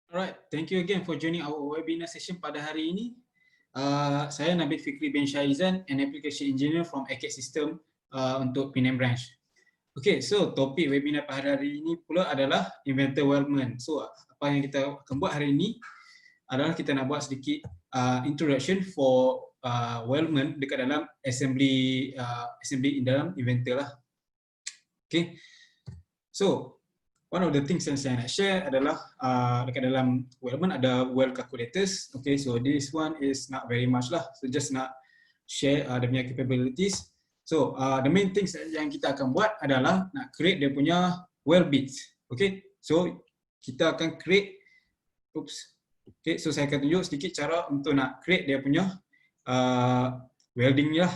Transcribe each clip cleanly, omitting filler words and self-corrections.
Alright, thank you again for joining our webinar session pada hari ini. Saya Nabil Fikri bin Syaizan, an application engineer from ACAT System untuk Penang branch. Okay, so topik webinar pada hari ini pula adalah inventor Wellman. So apa yang kita akan buat hari ini adalah kita nak buat sedikit introduction for Wellman dekat dalam assembly in dalam inventor lah. Okay, so one of the things yang saya nak share adalah dekat dalam Wellman ada well calculators. Okay, so this one is not very much lah. So just nak share dia punya capabilities. So the main things yang kita akan buat adalah nak create dia punya well bits. Okay, so kita akan create, okay, so saya akan tunjuk sedikit cara untuk nak create dia punya welding ni lah.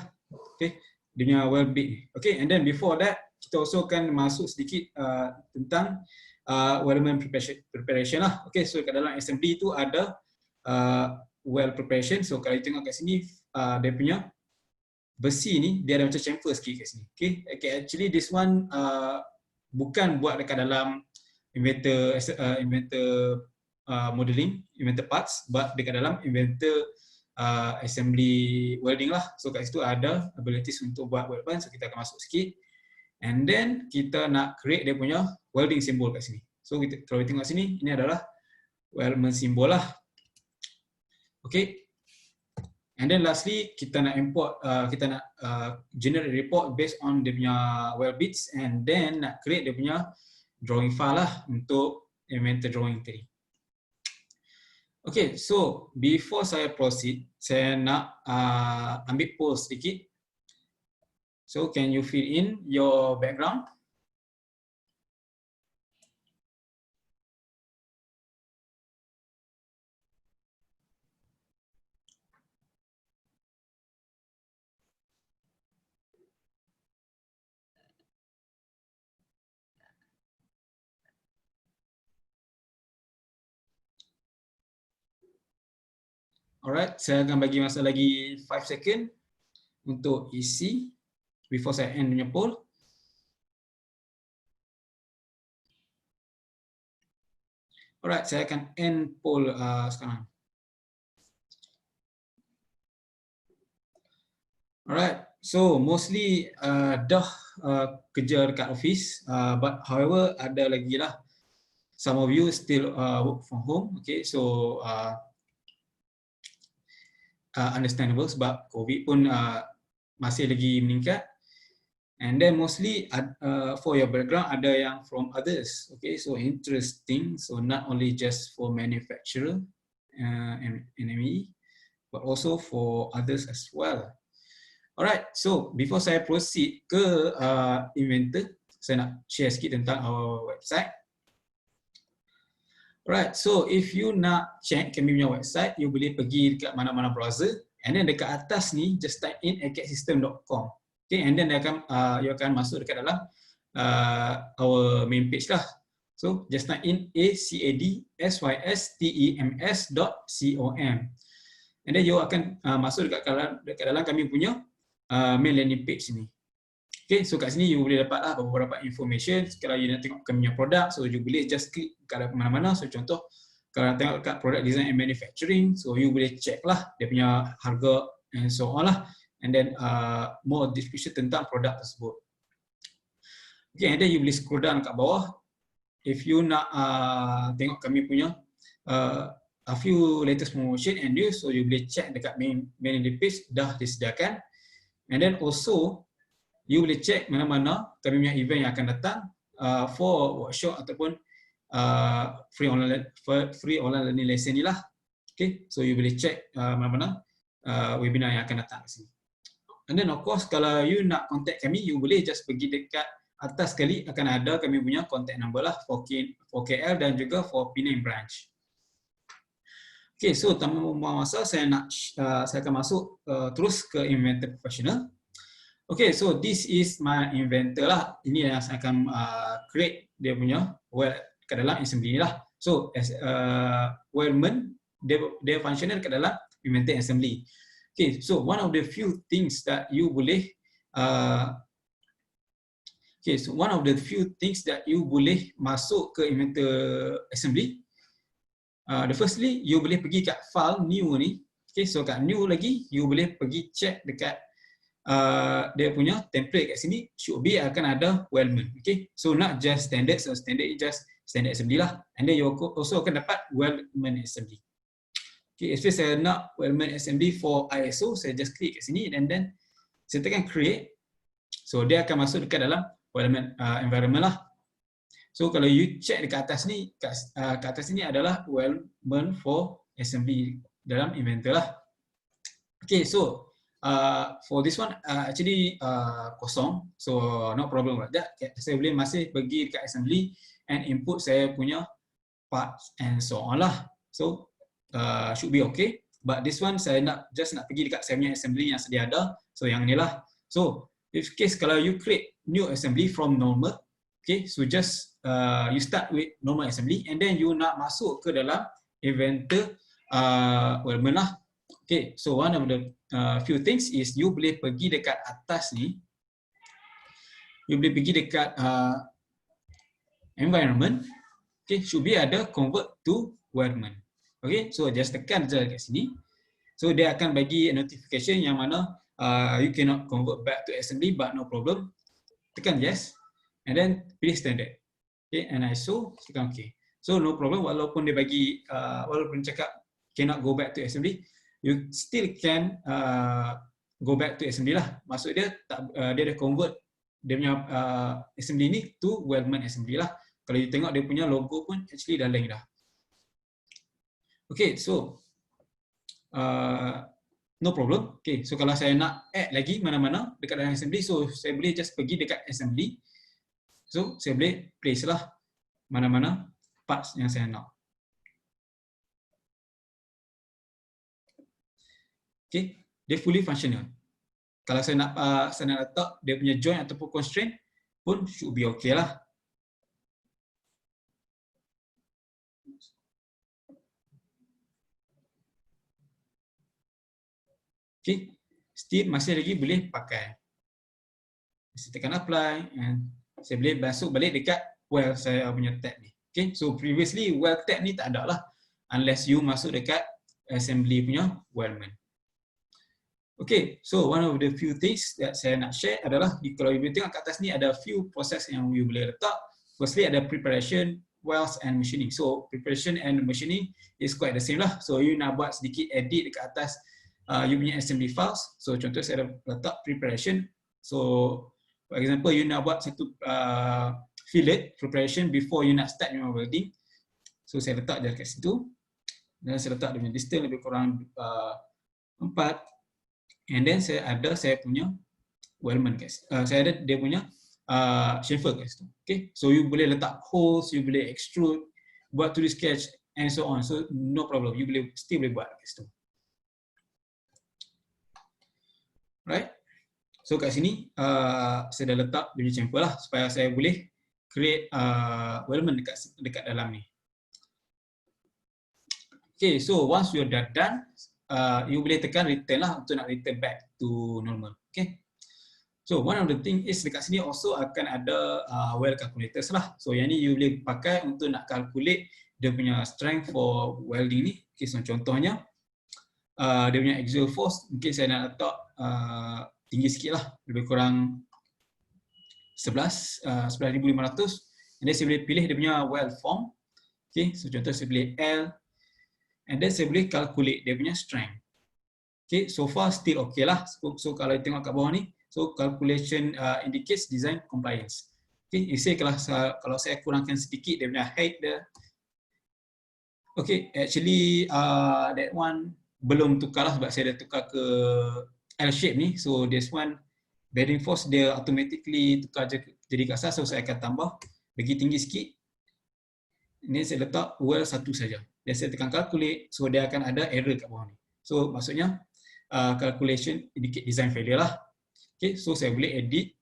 Okay, dia punya well bit. Okay, and then before that kita also akan masuk sedikit tentang Wellman preparation lah. Okay, so kat dalam assembly tu ada well preparation. So kalau you tengok kat sini, dia punya besi ni dia ada macam chamfer sikit kat sini. Okay, actually this one bukan buat dekat dalam inventor modeling, inventor parts, but dekat dalam inventor assembly welding lah. So kat situ ada abilities untuk buat welding. So kita akan masuk sikit. And then kita nak create dia punya welding symbol kat sini. So kita, kalau kita tengok sini, ini adalah Wellman symbol lah. Okay. And then lastly, kita nak import, kita nak generate report based on dia punya well bits, and then nak create dia punya drawing file lah untuk inventor drawing tadi. Okay, so before saya proceed, saya nak ambil poll sedikit. So can you fill in your background? Alright, saya akan bagi masa lagi 5 second untuk isi before saya end punya poll. Alright, saya akan end poll sekarang. Alright, so mostly dah kerja dekat office, but however ada lagi lah some of you still work from home. Okay, so understandable sebab COVID pun masih lagi meningkat. And then mostly for your background ada yang from others. Okay, so interesting. So not only just for manufacturer and NME, but also for others as well. Alright, so before saya proceed ke inventor, saya nak share sikit tentang our website. Alright, so if you nak check kami punya website, you boleh pergi dekat mana-mana browser, and then dekat atas ni just type in acatsystem.com. Okay, and then you akan masuk dekat dalam our main page lah. So just type in acadsystem.com, and then you akan masuk dekat dalam kami punya main landing page ni. Okay, so kat sini you boleh dapat lah beberapa information. Kalau you nak tengok kami punya produk, so you boleh just klik kat mana-mana. So contoh kalau nak tengok kat product design and manufacturing, so you boleh check lah dia punya harga and so on lah. And then more description tentang produk tersebut. Okay, and then you boleh scroll down kat bawah. If you nak tengok kami punya a few latest promotion and news, so you boleh check dekat main page dah disediakan. And then also you boleh check mana-mana kami punya event yang akan datang for workshop ataupun free online learning lesson ni lah. Okay, so you boleh check mana-mana webinar yang akan datang ke sini. And then of course kalau you nak contact kami, you boleh just pergi dekat atas sekali, akan ada kami punya contact number lah for KL dan juga for Penang branch. Okay, so tanpa membuang masa, saya akan masuk terus ke inventor professional. Okay, so this is my inventor lah. Ini yang saya akan create dia punya ke dalam assembly ni lah. So as Wellman, dia functional ke dalam inventor assembly. Okay, so one of the few things that you boleh masuk ke inventor assembly The firstly, you boleh pergi kat file new ni. Okay, so kat new lagi, you boleh pergi check dekat dia punya template kat sini should be akan ada Wellman. Okay, so not just standard, so standard is just standard assembly lah. And then you also akan dapat Wellman assembly. Okay, if saya nak Wellman assembly for ISO, saya just klik kat sini and then saya tekan create. So dia akan masuk dekat dalam Wellman environment lah. So kalau you check dekat atas ni, kat atas ni adalah Wellman for assembly dalam Inventor lah. Okay, so for this one actually kosong, so no problem about that. Saya boleh masih pergi dekat assembly and input saya punya parts and so on lah. So should be okay. But this one saya nak pergi dekat saya punya assembly yang sedia ada. So yang ni lah. So if case kalau you create new assembly from normal, okay, so just you start with normal assembly and then you nak masuk ke dalam Inventor Wellman lah. Okay, so one of the few things is you boleh pergi dekat atas ni, you boleh pergi dekat environment, okay, should be ada convert to Wellman. Okay, so just tekan je kat sini, so dia akan bagi notification yang mana you cannot convert back to assembly, but no problem, tekan yes, and then pilih standard, okay, and ISO, tekan okay. So no problem, walaupun dia bagi walaupun cakap cannot go back to assembly, you still can go back to assembly lah. Maksud dia dia dah convert dia punya assembly ni to Wellman assembly lah. Kalau you tengok dia punya logo pun actually dah lain dah. Okay, so no problem. Okay, so kalau saya nak add lagi mana-mana dekat dalam assembly, so saya boleh just pergi dekat assembly. So saya boleh place lah mana-mana parts yang saya nak. Okay, dia fully functional. Kalau saya nak letak dia punya join ataupun constraint pun should be okay lah. Okay, still masih lagi boleh pakai. Saya tekan apply and saya boleh masuk balik dekat well saya punya tab ni. Okay, so previously well tab ni tak ada lah unless you masuk dekat assembly punya Wellman. Okay, so one of the few things that saya nak share adalah kalau you tengok kat atas ni ada few proses yang you boleh letak. Firstly ada preparation, welds and machining. So preparation and machining is quite the same lah. So you nak buat sedikit edit dekat atas you punya assembly files. So contoh saya ada letak preparation. So for example you nak buat satu fillet preparation before you nak start your welding. So saya letak dia dekat situ. Dan saya letak dia punya distance lebih kurang 4. And then saya punya Wellman guys. Saya ada dia punya chamfer guys tu. Okay, so you boleh letak holes, you boleh extrude, buat 2D sketch and so on. So no problem, you still boleh buat guys tu. Right? So kat sini saya dah letak dia punya chamfer lah supaya saya boleh create Wellman dekat dalam ni. Okay, so once you're done, you boleh tekan return lah untuk nak return back to normal. Okay. So one of the thing is dekat sini also akan ada weld calculators lah. So yang ni you boleh pakai untuk nak calculate dia punya strength for welding ni. Okay, so contohnya dia punya axial force mungkin saya nak letak tinggi sikit lah, lebih kurang 11,500. And then saya boleh pilih dia punya weld form. Okay, so contoh saya pilih L. And then saya boleh calculate dia punya strength. Okay, so far still okay lah. So kalau tengok kat bawah ni, so calculation indicates design compliance. Okay, you say kalau saya kurangkan sedikit dia punya height dia. Okay, actually that one belum tukar lah sebab saya dah tukar ke L shape ni. So this one bearing force dia automatically tukar jadi kasar. So saya akan tambah bagi tinggi sikit. Ini saya letak weld satu saja. Dan saya tekan calculate, so dia akan ada error kat bawah ni. So maksudnya calculation indicate design failure lah. Okay, so saya boleh edit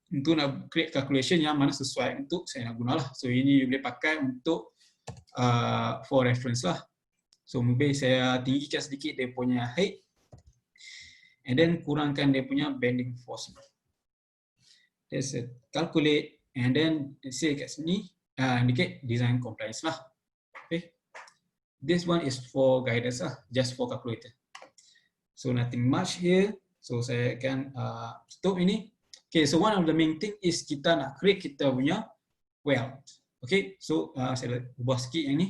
untuk nak create calculation yang mana sesuai untuk saya nak guna lah. So ini boleh pakai untuk for reference lah. So mungkin saya tinggikan sedikit dia punya height and then kurangkan dia punya bending force. Then saya calculate and then say kat sini indicate design compliance lah. Okay. this one is for guidance lah, just for calculator. So nothing much here. So saya akan stop ini. Okay, so one of the main thing is kita nak create kita punya weld. Okay, so saya ubah sikit yang ni.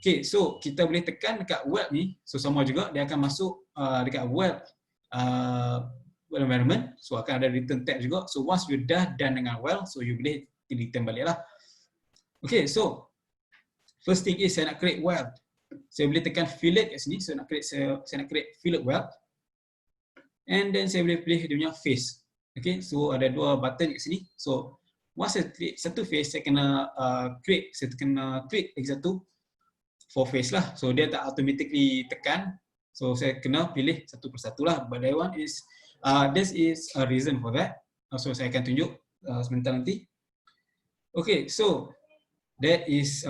Okay, so kita boleh tekan dekat weld ni. So sama juga dia akan masuk dekat weld environment. So akan ada return tab juga. So once you dah done dengan weld, so you boleh return balik lah. Okay, so first thing is saya nak create weld. Saya boleh tekan fillet kat sini. So saya nak create fillet weld. And then saya boleh pilih dia punya face. Okay, so ada dua button kat sini. So once saya klik satu face, saya kena klik lagi satu for face lah. So dia tak automatically tekan. So saya kena pilih satu persatu lah. But that one is this is a reason for that. So saya akan tunjuk sebentar nanti. Okay, so that is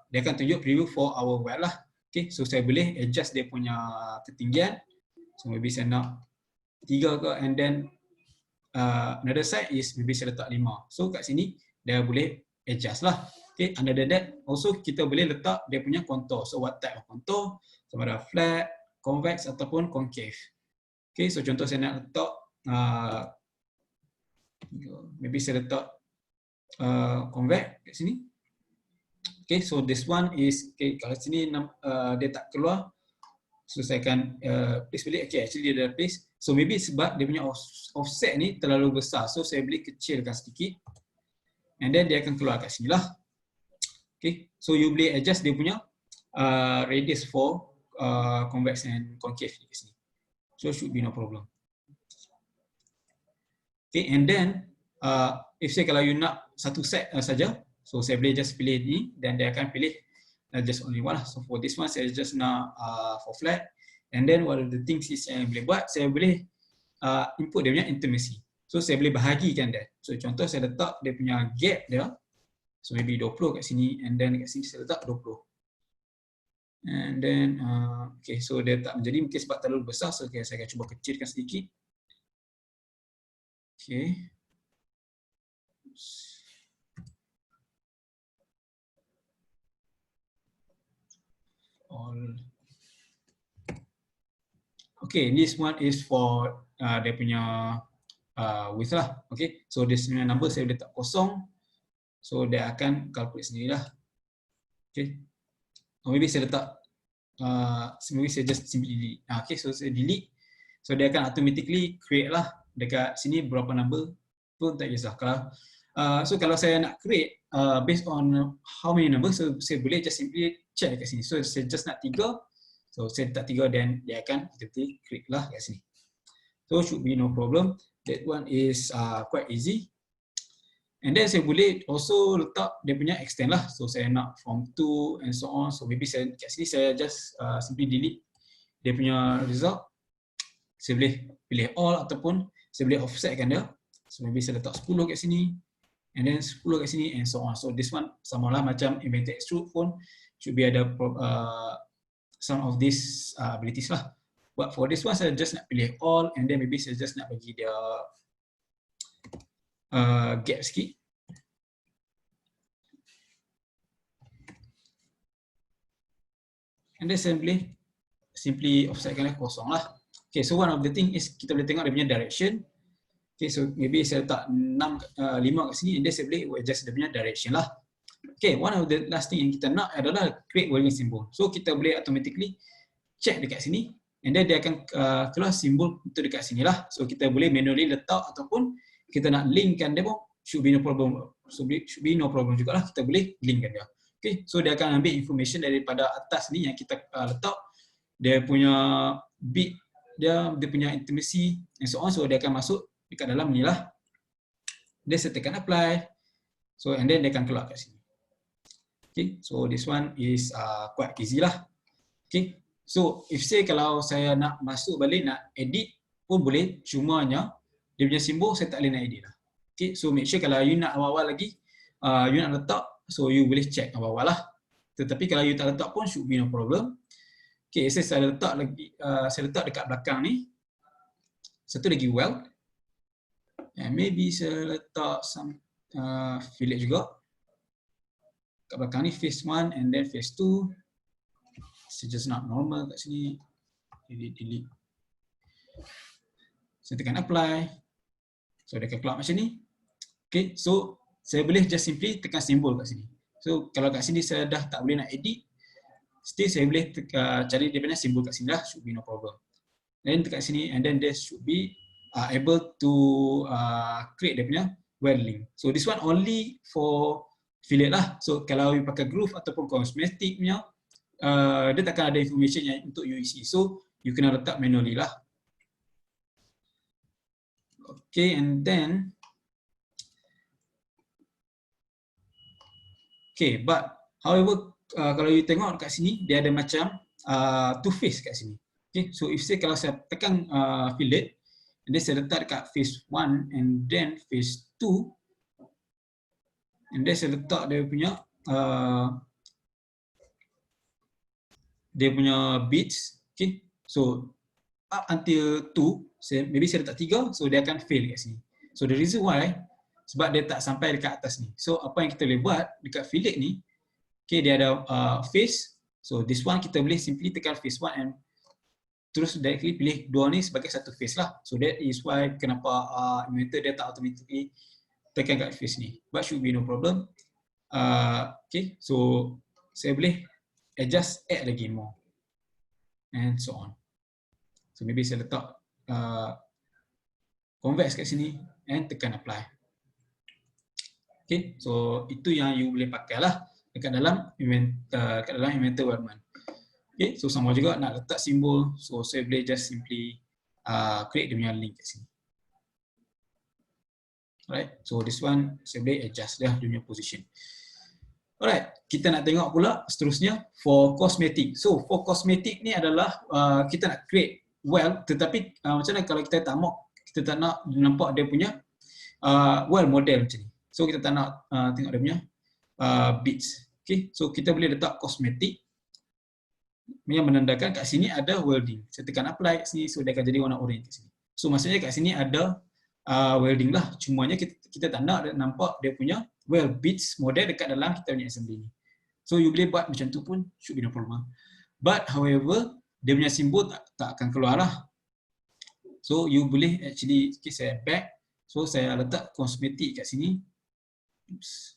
dia akan tunjuk preview for our weld lah. Okay, so saya boleh adjust dia punya ketinggian. So maybe saya nak 3 ke, and then another side is maybe saya letak 5. So kat sini dia boleh adjust lah. Okay, under that also kita boleh letak dia punya contour. So what type of contour? Sama ada flat, convex ataupun concave. Okay, so contoh saya nak letak maybe saya letak convex kat sini. Okay, so this one is okay, kalau sini dia tak keluar. So saya akan place balik. Okay, actually dia dah place. So maybe sebab dia punya offset ni terlalu besar. So saya boleh kecilkan sedikit. And then dia akan keluar kat sini lah. Okay, so you boleh adjust dia punya radius for convex and concave ni kat sini. So should be no problem. Okay, and then if say kalau you nak satu set saja, so saya boleh just pilih ni dan dia akan pilih just only one lah. So for this one saya just nak for flat. And then one of the things is saya boleh buat, saya boleh input dia punya intimacy. So saya boleh bahagikan dia. So contoh saya letak dia punya gap dia. So maybe 20 kat sini, and then kat sini saya letak 20. And then okay, so dia tak menjadi mungkin sebab terlalu besar. So okay, saya akan cuba kecilkan sedikit. Okay. All. Okay, this one is for dia punya width lah. Okay, so this number saya boleh letak kosong. So dia akan calculate sendirilah. Okay, or maybe saya letak maybe saya just simply delete. Okay, so saya delete. So dia akan automatically create lah dekat sini berapa number pun tak kisah. So kalau saya nak create based on how many numbers, so saya boleh just simply check dekat sini. So saya just nak 3. So saya letak 3 dan dia akan automatically create lah kat sini. So should be no problem. That one is quite easy. And then saya boleh also letak dia punya extend lah. So saya nak from 2 and so on. So maybe saya kat sini saya just simply delete dia punya result. Saya boleh pilih all ataupun saya boleh offsetkan dia. So maybe saya letak 10 kat sini, and then 10 kat sini and so on. So this one samalah macam Inventor Extrude pun should be ada some of these abilities lah. But for this one saya just nak pilih all, and then maybe saya just nak bagi dia gap sikit. And then saya boleh simply offsetkan dia kosong lah. Okay, so one of the thing is kita boleh tengok dia punya direction. Okay, so maybe saya letak 5 kat sini, and then saya boleh adjust dia punya direction lah. Okay, one of the last thing yang kita nak adalah create welding symbol. So kita boleh automatically check dekat sini, and then dia akan keluar simbol itu dekat sini lah. So kita boleh manually letak ataupun kita nak linkkan dia pun should be no problem. So should be no problem jugalah, kita boleh linkkan dia. Okay, so dia akan ambil information daripada atas ni yang kita letak, dia punya bit dia punya intimacy and so on. So dia akan masuk dekat dalam ni lah. Dia saya tekan apply. So and then dia akan keluar kat sini. Okay, so this one is quite easy lah. Okay, so if say kalau saya nak masuk balik nak edit pun boleh, cumanya dia punya simbol saya tak boleh nak edit lah. Okay, so make sure kalau you nak awal-awal lagi you nak letak, so you boleh check awal-awal lah. Tetapi kalau you tak letak pun should be no problem. Okay, saya letak lagi, saya letak dekat belakang ni satu lagi weld, and maybe saya letak some fillet juga kat belakang ni, phase 1 and then phase 2. It's just not normal kat sini. Delete. Saya tekan apply. So dia akan keluar macam ni. Okay, so saya boleh just simply tekan simbol kat sini. So kalau kat sini saya dah tak boleh nak edit, still saya boleh cari dia punya simbol kat sini lah, should be no problem. Then tekan sini and then they should be able to create dia punya weld link. So this one only for affiliate lah. So kalau you pakai groove ataupun cosmetic punya, dia takkan ada information yang untuk UEC. So you kena letak manually lah. Okay, and then okay, but however kalau you tengok kat sini dia ada macam two phase kat sini. Okay, so if say kalau saya tekan affiliate, and then saya letak dekat phase 1 and then phase 2, and then saya letak dia punya bits, okay, so up until 2, maybe saya letak 3, so dia akan fail kat sini. So the reason why, sebab dia tak sampai dekat atas ni. So apa yang kita boleh buat dekat affiliate ni, okay, dia ada phase. So this one kita boleh simply tekan phase 1 and terus directly pilih dua ni sebagai satu phase lah. So that is why kenapa inverter dia tak automatically tekan kat phase ni. But should be no problem. Okay, so saya boleh adjust, add lagi more and so on. So maybe saya letak convex kat sini and tekan apply. Okay, so itu yang you boleh pakai lah dekat dalam inverter Wildman. Okay, so sama juga nak letak simbol, so saya boleh just simply create dia punya link kat sini. Alright, so this one saya boleh adjust dia punya position. Alright, kita nak tengok pula seterusnya for cosmetic. So for cosmetic ni adalah kita nak create weld, tetapi macam mana kalau kita tak nak nampak dia punya weld model macam ni. So kita tak nak tengok dia punya bits. Okay, so kita boleh letak cosmetic yang menandakan kat sini ada welding. Saya tekan apply kat sini, so dia akan jadi warna orange kat sini. So maksudnya kat sini ada welding lah. Cumanya kita tak nak nampak dia punya weld bits model dekat dalam kita punya assembly ni. So you boleh buat macam tu pun, should be no problem. But however, dia punya simbol tak akan keluar lah. So you boleh actually, okay, saya back. So saya letak cosmetic kat sini. Oops.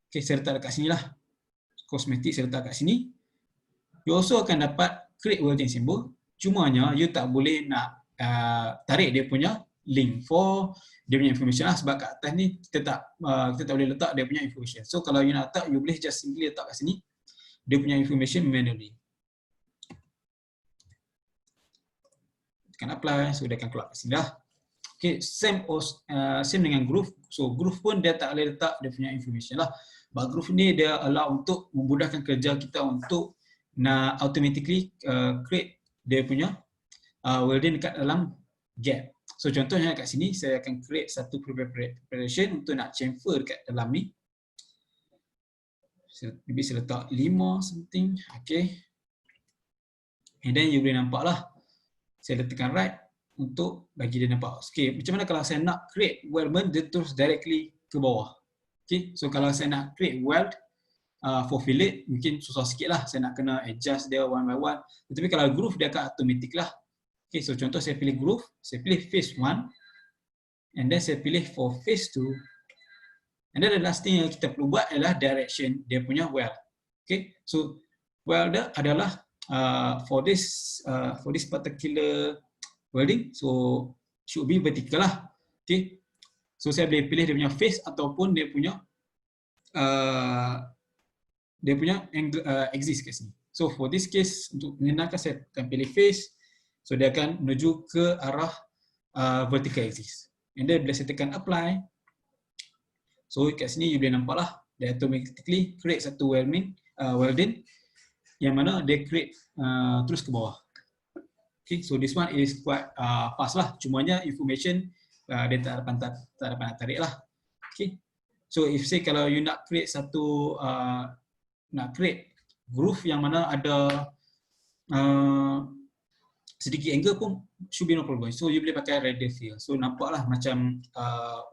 Okay, saya letak dekat sini lah. Cosmetic saya letak kat sini. You also akan dapat create welding symbol. Cumanya you tak boleh nak tarik dia punya link for dia punya information lah. Sebab kat atas ni kita tak boleh letak dia punya information. So kalau you nak letak, you boleh just simply letak kat sini dia punya information manually. Tekan apply, so dia akan keluar kat sini dah. Okay, same dengan groove. So groove pun dia tak boleh letak dia punya information lah. But groove ni dia allow untuk memudahkan kerja kita untuk nak automatically create dia punya welding dekat dalam gap. So contohnya kat sini saya akan create satu preparation untuk nak chamfer dekat dalam ni. Maybe saya letak 5 something. Okay. And then you boleh nampak lah. Saya tekan right untuk bagi dia nampak. Okay, macam mana kalau saya nak create weldment, dia terus directly ke bawah. Okay, so kalau saya nak create weld for fillet, mungkin susah sikit lah. Saya nak kena adjust dia one by one. Tetapi kalau groove, dia akan automatic lah. Okay, so contoh saya pilih groove, saya pilih phase 1, and then saya pilih for phase 2. And then the last thing yang kita perlu buat adalah direction dia punya weld. Okay, so welder adalah for this particular welding, so should be vertical lah. Okay, so saya boleh pilih dia punya face ataupun dia punya angle axis kat sini. So for this case, untuk menyenangkan saya akan pilih face, so dia akan menuju ke arah vertical axis. And then bila saya tekan apply, so kat sini you boleh nampak lah, dia automatically create satu welding yang mana dia create terus ke bawah. Okay, so this one is quite fast lah. Cumanya information dia tak dapat nak tarik lah. Okay, so if say kalau you nak create satu nak create groove yang mana ada sedikit angle pun should be no problem. So you boleh pakai radial fill. So nampaklah macam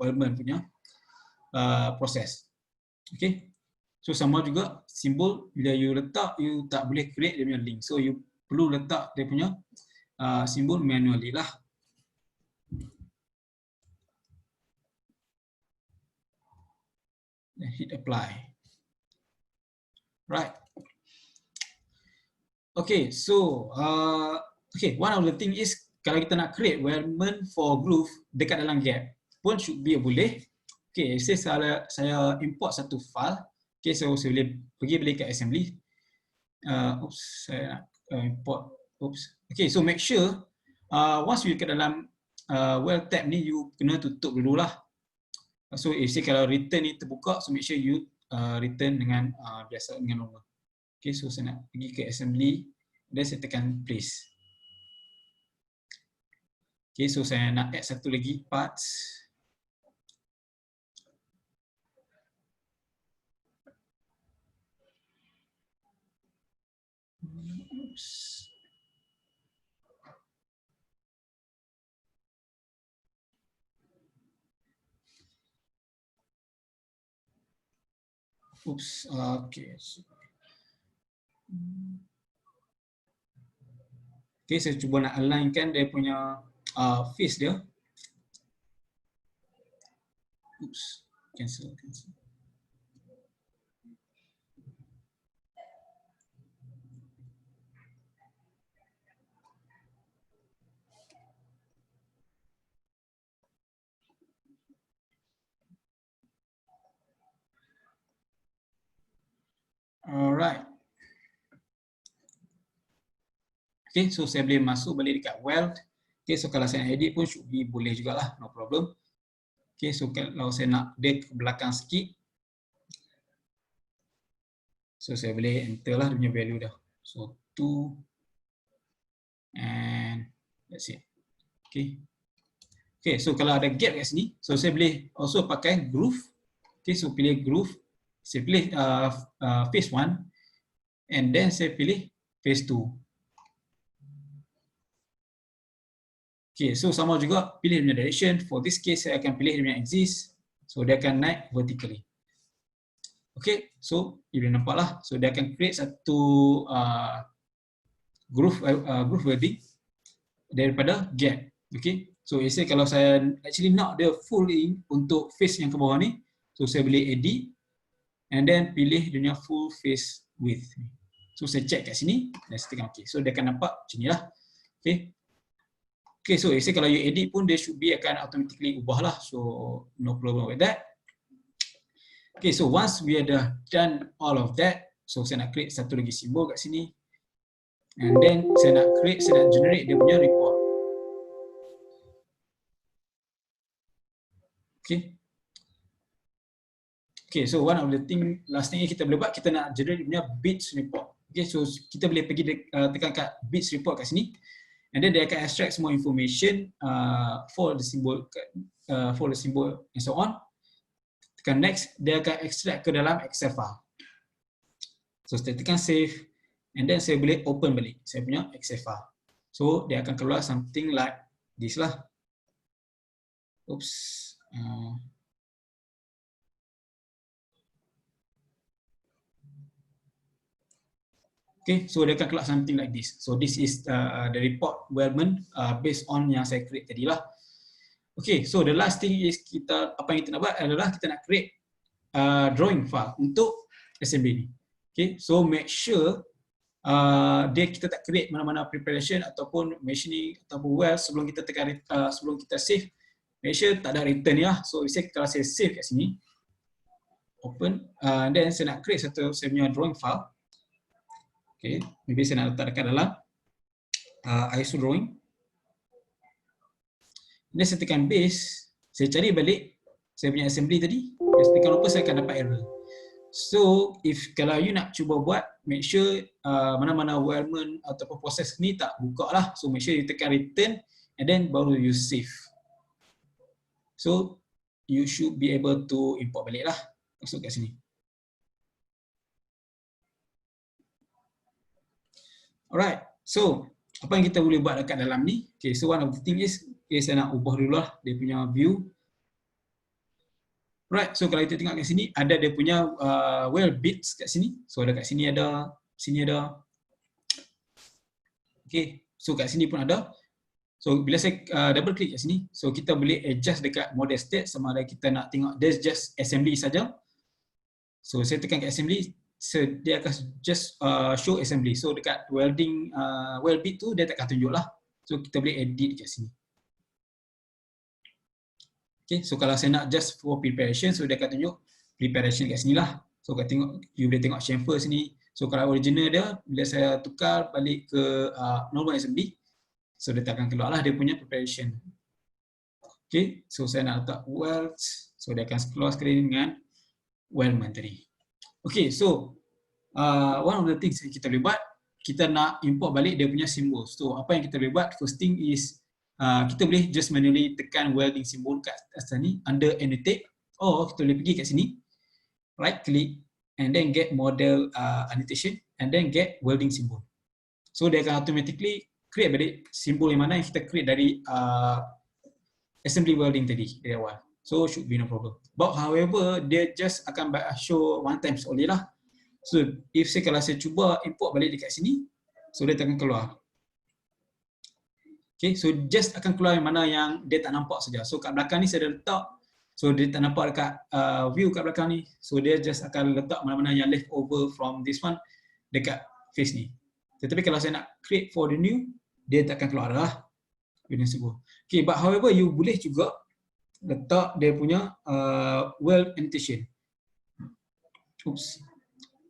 Wellman punya proses. Okay. So sama juga simbol bila you letak, you tak boleh create dia punya link. So you perlu letak dia punya simbol manually lah. Then hit apply. Right. Okay, so okay, one of the thing is kalau kita nak create Wellman for groove dekat dalam gap pun should be boleh. Okay, saya import satu file. Okay, so saya boleh pergi balik kat assembly. Saya nak import. Okay, so make sure once you kat dalam well tab ni, you kena tutup dulu lah. So if say kalau return ni terbuka, so make sure you return dengan biasa dengan normal. Okay, so saya nak pergi ke assembly, dan saya tekan place. Okay, so saya nak add satu lagi parts. Okay. Okay, saya cuba nak alignkan dia punya face dia. Cancel. Alright. Okay, so saya boleh masuk balik dekat weld. Okay, so kalau saya nak edit pun should be boleh jugalah, no problem. Okay, so kalau saya nak dia ke belakang sikit, so saya boleh enter lah dia punya value dah. So 2 and that's it. Okay. Okay, so kalau ada gap kat sini, so saya boleh also pakai groove. Okay, so pilih groove. Saya pilih phase 1 and then saya pilih phase 2. Okay, so sama juga pilih dia punya direction. For this case, saya akan pilih dia punya axis. So dia akan naik vertically. Okay, so you boleh nampak lah. So dia akan create satu groove welding daripada gap. Okay, so say kalau saya actually nak dia full in untuk face yang ke bawah ni, so saya boleh edit and then pilih dia punya full face width. So saya check kat sini dan saya tekan OK. So dia akan nampak macam ni lah. Okay. Okay, so say kalau you edit pun dia should be akan automatically ubah lah. So no problem with that. Okay, so once we are done all of that, so saya nak create satu lagi simbol kat sini. And then saya nak generate dia punya report. Okay. Okay, so one of the last thing kita boleh buat, kita nak generate dia punya bits report. Okay, so kita boleh pergi tekan kat bits report kat sini. And then dia akan extract semua information for the symbol and so on. Tekan next, dia akan extract ke dalam Excel file. So saya tekan save and then saya boleh open balik saya punya Excel file. So dia akan keluar something like this lah. Oops. Okay, so dia akan keluar something like this. So this is the report Wellman based on yang saya create tadi lah. Okay, so the last thing is apa yang kita nak buat adalah kita nak create drawing file untuk assembly ni. Okay, so make sure kita tak create mana-mana preparation ataupun machining ataupun weld sebelum kita tekan sebelum kita save. Make sure tak ada return ya. So kalau saya save kat sini, open, then saya nak create saya punya drawing file. Okay, maybe saya nak letak dekat dalam ISO drawing. Then saya tekan base, saya cari balik saya punya assembly tadi. Saya tekan lupa, saya akan dapat error. So, kalau you nak cuba buat, make sure mana-mana Wellman ataupun proses ni tak buka lah. So, make sure you tekan return and then baru you save. So, you should be able to import balik lah. Masuk kat sini. Alright, so apa yang kita boleh buat dekat dalam ni. Okay, so one of the thing is, okay, saya nak ubah dulu lah dia punya view. Right, so kalau kita tengok kat sini, ada dia punya well bits kat sini. So dekat sini ada, sini ada. Okay, so kat sini pun ada. So bila saya double click kat sini, so kita boleh adjust dekat model state sama ada kita nak tengok there's just assembly saja. So saya tekan kat assembly, so dia akan just show assembly. So dekat welding weld bit tu dia tak akan tunjuk lah. So kita boleh edit kat sini. Okay, so kalau saya nak just for preparation, so dia akan tunjuk preparation kat sini lah. So kalau tengok, you boleh tengok chamfer sini. So kalau original dia, bila saya tukar balik ke normal assembly, so dia tak akan keluar lah dia punya preparation. Okay, so saya nak letak weld, so dia akan keluar sekali dengan weldment tadi. Okay, so one of the things kita boleh buat, kita nak import balik dia punya simbol. So apa yang kita boleh buat, first thing is, kita boleh just manually tekan welding symbol kat atas ni under annotate, or kita boleh pergi kat sini, right click and then get model annotation and then get welding symbol. So dia akan automatically create balik simbol yang mana yang kita create dari assembly welding tadi dari awal. So should be no problem. But however, dia just akan show one time only lah. So if kalau saya cuba import balik dekat sini, so dia tak akan keluar. Okay, so just akan keluar yang mana yang dia tak nampak saja. So kat belakang ni saya dah letak, so dia tak nampak dekat view kat belakang ni. So dia just akan letak mana-mana yang left over from this one dekat face ni. Tetapi kalau saya nak create for the new, dia tak akan keluar lah. Okay, but however you boleh juga letak dia punya weld annotation. Oops.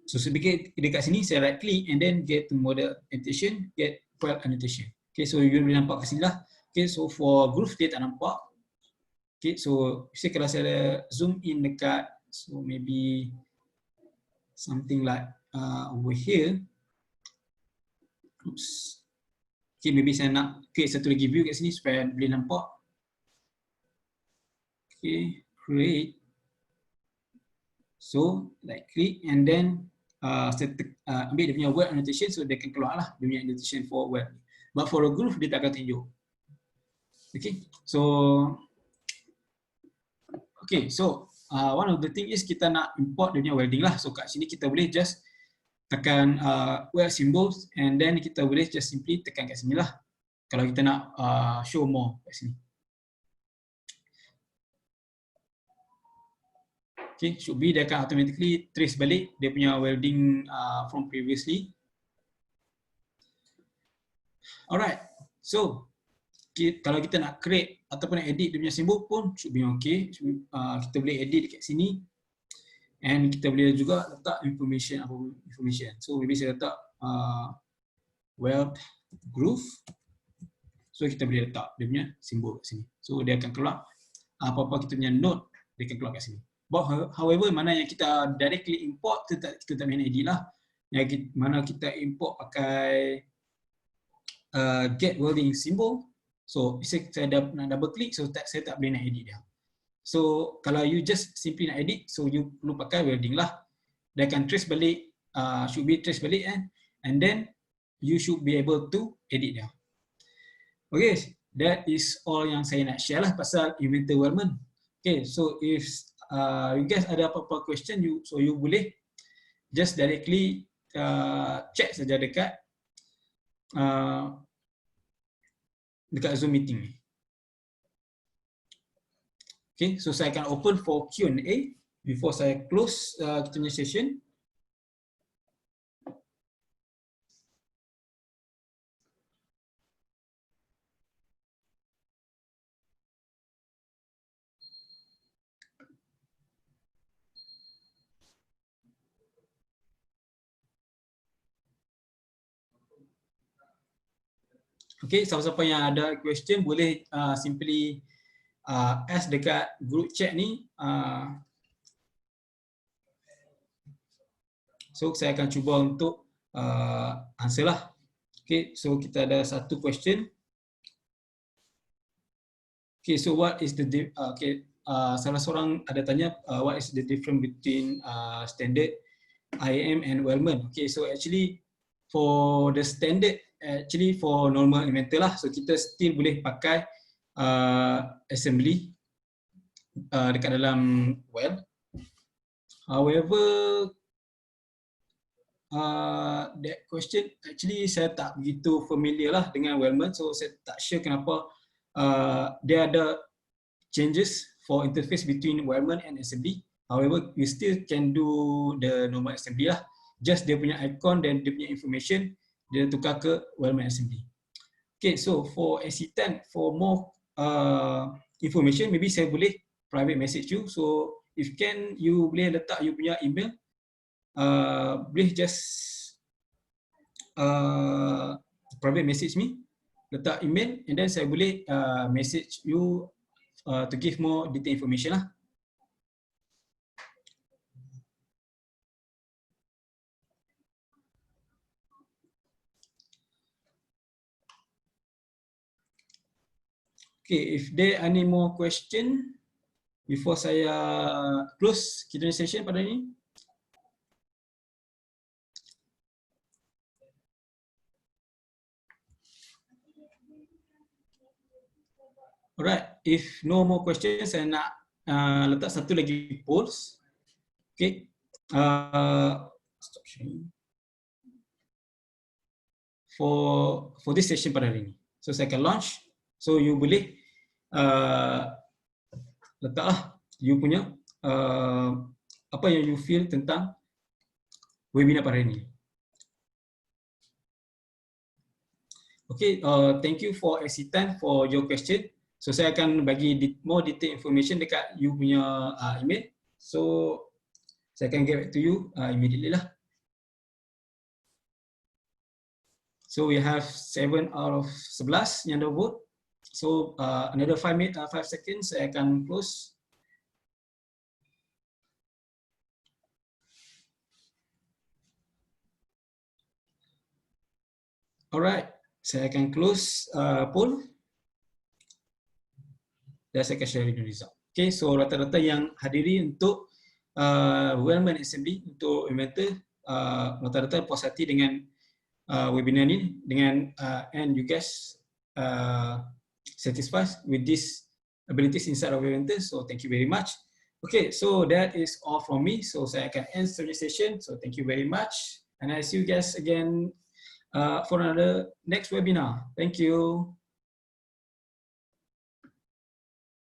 So sedikit dekat sini saya right click and then get to model annotation, get weld annotation. Okay, so you boleh nampak kat sini lah. Okay, so for groove dia tak nampak. Okay, so kalau saya zoom in dekat, so maybe something like over here. Oops. Okay, maybe saya nak create satu lagi view kat sini supaya boleh nampak. Okay, create. So, like click and then saya ambil dia punya weld annotation, so dia akan keluar lah dia punya annotation for weld. But for the groove, dia tak akan tunjuk. Okay, so one of the thing is kita nak import dia punya welding lah. So kat sini kita boleh just tekan weld symbols and then kita boleh just simply tekan kat sini lah. Kalau kita nak show more kat sini. Okay, should be dia akan automatically trace balik dia punya welding from previously. Alright, so kalau kita nak create ataupun nak edit dia punya simbol pun should be okay. Kita boleh edit dekat sini and kita boleh juga letak information. So maybe saya letak weld groove. So kita boleh letak dia punya simbol kat sini. So dia akan keluar apa-apa kita punya node, dia akan keluar kat sini. But however, mana yang kita directly import, kita tak main edit lah. Yang mana kita import pakai get welding symbol. So saya nak double click, so saya tak boleh nak edit dia. So kalau you just simply nak edit, so you perlu pakai welding lah. Dia akan trace balik, should be trace balik and then you should be able to edit dia. Okay, that is all yang saya nak share lah pasal inventor weldment. Okay, so if you guys ada apa-apa question, you boleh just directly check saja dekat Zoom meeting ni. Okay, so saya akan open for Q&A before saya close kita punya session. Okay, siapa-siapa yang ada question boleh simply ask dekat group chat ni. So saya akan cuba untuk answer lah. Okay, so kita ada satu question. Okay, so what is the salah seorang ada tanya what is the difference between standard IM and weldment. Okay, so actually for the standard actually for normal Elementor lah. So kita still boleh pakai assembly dekat dalam well. However, that question actually saya tak begitu familiar lah dengan Wellman, so saya tak sure kenapa dia ada changes for interface between Wellman and assembly. However, you still can do the normal assembly lah. Just dia punya icon dan dia punya information dia tukar ke Wellman assembly. Okay, so for AC10, for more information, maybe saya boleh private message you. So if can, you boleh letak you punya email. Boleh just private message me, letak email, and then saya boleh message you to give more detailed information lah. Okay, if there are any more question before saya close Q&A session pada hari ini. Alright, if no more questions, saya nak letak satu lagi polls. Okay, stop sharing. For this session pada hari ini. So saya akan launch. So you boleh letaklah you punya apa yang you feel tentang webinar pada hari ini. Okay, thank you for AC10 for your question. So saya akan bagi more detailed information dekat you punya email. So saya akan get back to you immediately lah. So we have 7 out of 11 yang dah vote. So another 5 seconds saya akan close. Alright, saya akan close poll. Dan saya akan share the result. Okay, so rata-rata yang hadiri untuk Wellman Assembly untuk Elementor, rata-rata puas hati dengan webinar ni, dengan and you guys satisfied with these abilities inside of Elementor. So thank you very much. Okay, so that is all from me. So saya akan end the session. So thank you very much, and I see you guys again for another next webinar. Thank you.